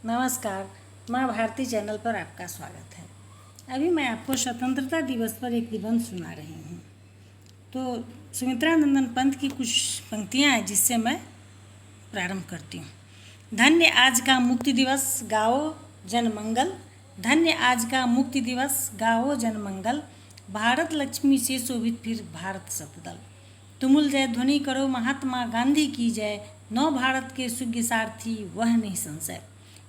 नमस्कार, माँ भारती चैनल पर आपका स्वागत है। अभी मैं आपको स्वतंत्रता दिवस पर एक निबंध सुना रही हूँ। तो सुमित्रा नंदन पंत की कुछ पंक्तियाँ हैं जिससे मैं प्रारंभ करती हूँ। धन्य आज का मुक्ति दिवस, गाओ जनमंगल। धन्य आज का मुक्ति दिवस, गाओ जनमंगल। भारत लक्ष्मी से शोभित फिर भारत सतदल। तुमुल जय ध्वनि करो महात्मा गांधी की जय। नव भारत के सुज्ञ सारथी वह नहीं संशय।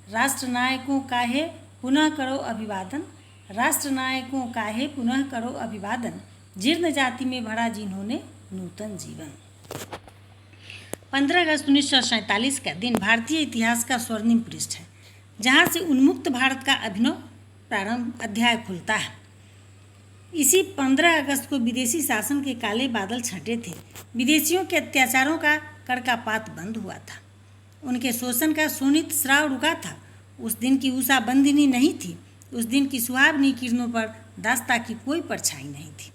राष्ट्र नायकों काहे पुनः करो अभिवादन। राष्ट्र नायकों काहे पुनः करो अभिवादन। जीर्ण जाति में भरा जिन्होंने नूतन जीवन। 15 अगस्त 1947 का दिन भारतीय इतिहास का स्वर्णिम पृष्ठ है, जहाँ से उन्मुक्त भारत का अभिनव प्रारंभ अध्याय खुलता है। इसी 15 अगस्त को विदेशी शासन के काले बादल छंटे थे। विदेशियों के अत्याचारों का कड़कापात बंद हुआ था। उनके शोषण का शोणित श्राव रुका था। उस दिन की उषा बंदिनी नहीं थी। उस दिन की सुहावनी किरणों पर दास्ता की कोई परछाई नहीं थी।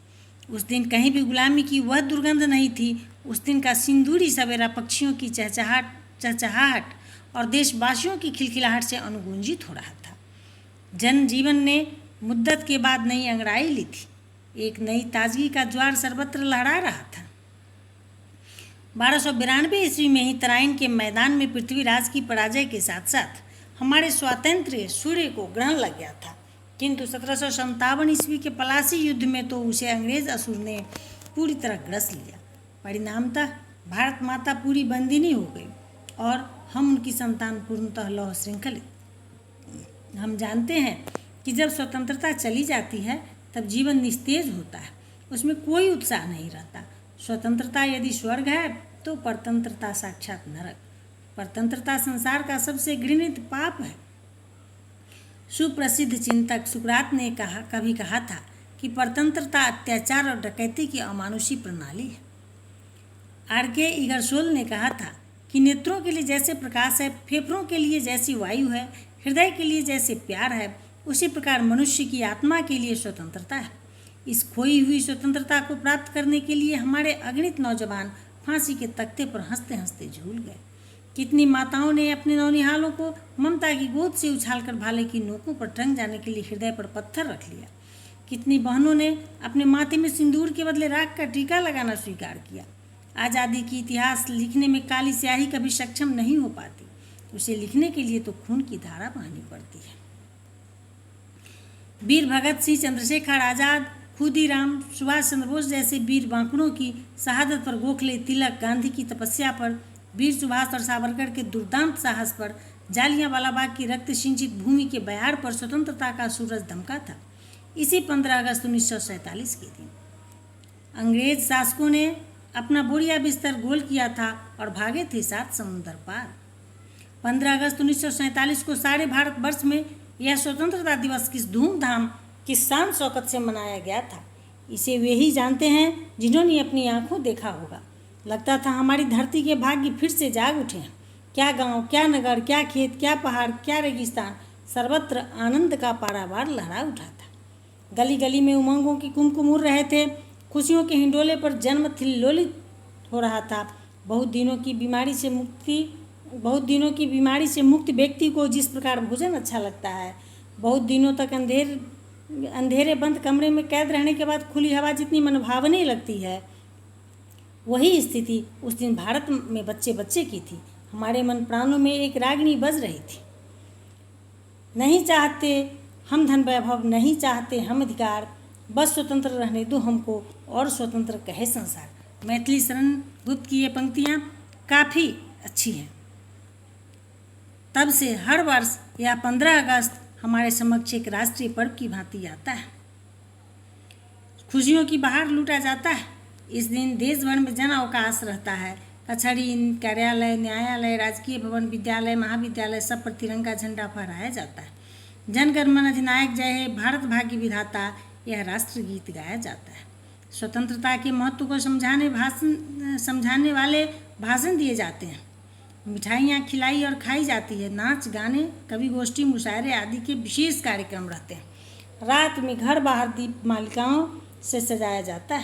उस दिन कहीं भी गुलामी की वह दुर्गंध नहीं थी। उस दिन का सिंदूरी सवेरा पक्षियों की चहचहाहट और देशवासियों की खिलखिलाहट से अनुगूंजित हो रहा था। जनजीवन ने मुद्दत के बाद नई अंगड़ाई ली थी। एक नई ताजगी का ज्वार सर्वत्र लहरा रहा था। 1292 ईस्वी में ही तराइन के मैदान में पृथ्वीराज की पराजय के साथ साथ हमारे स्वातंत्र्य सूर्य को ग्रहण लग गया था, किंतु 1757 ईस्वी के पलासी युद्ध में तो उसे अंग्रेज असुर ने पूरी तरह ग्रस लिया। परिणामतः भारत माता पूरी बंदिनी हो गई और हम उनकी संतान पूर्णतः लौह श्रृंखलित। हम जानते हैं कि जब स्वतंत्रता चली जाती है तब जीवन निस्तेज होता है, उसमें कोई उत्साह नहीं रहता। स्वतंत्रता यदि स्वर्ग है तो परतंत्रता साक्षात नरक। परतंत्रता संसार का सबसे घृणित पाप है। सुप्रसिद्ध चिंतक सुकरात ने कभी कहा था कि परतंत्रता अत्याचार और डकैती की अमानुषी प्रणाली है। आर.के. इगरसोल ने कहा था कि नेत्रों के लिए जैसे प्रकाश है, फेफड़ों के लिए जैसी वायु है, हृदय के लिए जैसे प्यार है, उसी प्रकार मनुष्य की आत्मा के लिए स्वतंत्रता है। इस खोई हुई स्वतंत्रता को प्राप्त करने के लिए हमारे अगणित नौजवान फांसी के तख्ते पर हंसते हंसते झूल गए। कितनी माताओं ने अपने नौनिहालों को ममता की गोद से उछालकर भाले की नोकों पर टंग जाने के लिए हृदय पर पत्थर रख लिया। कितनी बहनों ने अपने माथे में सिंदूर के बदले राख का टीका लगाना स्वीकार किया। आज़ादी की इतिहास लिखने में काली स्याही कभी सक्षम नहीं हो पाती। उसे लिखने के लिए तो खून की धारा बहानी पड़ती है। वीर भगत सिंह, चंद्रशेखर आज़ाद, खुदीराम, सुभाष चंद्र बोस जैसे वीर बांकुड़ों की शहादत पर, गोखले, तिलक, गांधी की तपस्या पर, वीर सुभाष और सावरकर के दुर्दांत साहस पर, जालियांवाला बाग की रक्त सिंचित भूमि के बयार पर स्वतंत्रता का सूरज दमका था। इसी 15 अगस्त 1947 के दिन अंग्रेज शासकों ने अपना बोरिया बिस्तर गोल किया था और भागे थे 7 समुंदर पार। 15 अगस्त 1947 को सारे भारतवर्ष में यह स्वतंत्रता दिवस किस धूमधाम, किस शान शौकत से मनाया गया था, इसे वे ही जानते हैं जिन्होंने अपनी आंखों देखा होगा। लगता था हमारी धरती के भाग्य फिर से जाग उठे हैं। क्या गांव, क्या नगर, क्या खेत, क्या पहाड़, क्या रेगिस्तान, सर्वत्र आनंद का पारावार लहरा उठा था। गली गली में उमंगों की कुमकुम उड़ रहे थे। खुशियों के हिंडोले पर जन्म थिल्लोलित हो रहा था। बहुत दिनों की बीमारी से मुक्त व्यक्ति को जिस प्रकार भोजन अच्छा लगता है, बहुत दिनों तक अंधेरे बंद कमरे में कैद रहने के बाद खुली हवा जितनी मनभावनी लगती है, वही स्थिति उस दिन भारत में बच्चे बच्चे की थी। हमारे मन प्राणों में एक रागिनी बज रही थी। नहीं चाहते हम धन वैभव, नहीं चाहते हम अधिकार, बस स्वतंत्र रहने दो हमको और स्वतंत्र कहे संसार। मैथिली शरण गुप्त की ये पंक्तियाँ काफ़ी अच्छी हैं। तब से हर वर्ष यह 15 अगस्त हमारे समक्ष एक राष्ट्रीय पर्व की भांति आता है। खुशियों की बहार लूटा जाता है। इस दिन देश भर में जन अवकाश रहता है। कचहरी, कार्यालय, न्यायालय, राजकीय भवन, विद्यालय, महाविद्यालय सब पर तिरंगा झंडा फहराया जाता है। जन गण मन अधिनायक जय हे, भारत भाग्य विधाता, यह राष्ट्रगीत गाया जाता है। स्वतंत्रता के महत्व को समझाने वाले भाषण दिए जाते हैं। मिठाइयाँ खिलाई और खाई जाती है। नाच गाने, कवि गोष्ठी, मुशायरे आदि के विशेष कार्यक्रम रहते हैं। रात में घर बाहर दीपमालिकाओं से सजाया जाता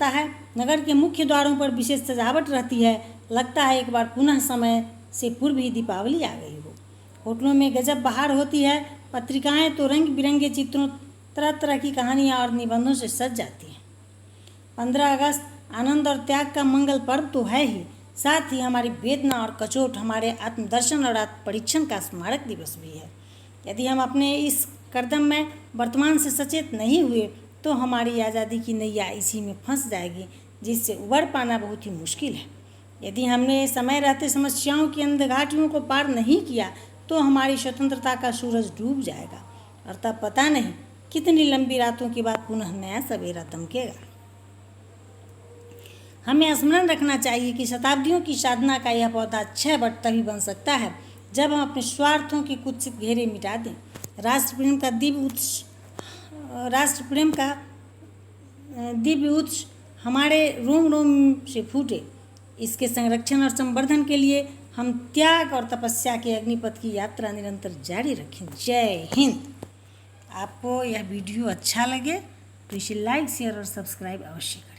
है। नगर के मुख्य द्वारों पर विशेष सजावट रहती है। लगता है एक बार पुनः समय से पूर्व ही दीपावली आ गई हो। होटलों में गजब बहार होती है, पत्रिकाएं तो रंग बिरंगे चित्रों, तरह तरह की कहानियाँ और निबंधों से सज जाती हैं। 15 अगस्त आनंद और त्याग का मंगल पर्व तो है ही, साथ ही हमारी वेदना और कचोट, हमारे आत्मदर्शन और आत्म परीक्षण का स्मारक दिवस भी है। यदि हम अपने इस करदम में वर्तमान से सचेत नहीं हुए तो हमारी आज़ादी की नैया इसी में फंस जाएगी, जिससे उबर पाना बहुत ही मुश्किल है। यदि हमने समय रहते समस्याओं की अंधघाटियों को पार नहीं किया तो हमारी स्वतंत्रता का सूरज डूब जाएगा और तब पता नहीं कितनी लंबी रातों के बाद पुनः नया सवेरा दमकेगा। हमें स्मरण रखना चाहिए कि शताब्दियों की साधना का यह पौधा 6 वर्ष तभी बन सकता है जब हम अपने स्वार्थों के कुत्सित घेरे मिटा दें। राष्ट्र प्रेम का दिव्य उत्स हमारे रोम रोम से फूटे। इसके संरक्षण और संवर्धन के लिए हम त्याग और तपस्या के अग्निपथ की यात्रा निरंतर जारी रखें। जय हिंद। आपको यह वीडियो अच्छा लगे तो इसे लाइक, शेयर और सब्सक्राइब अवश्य करें।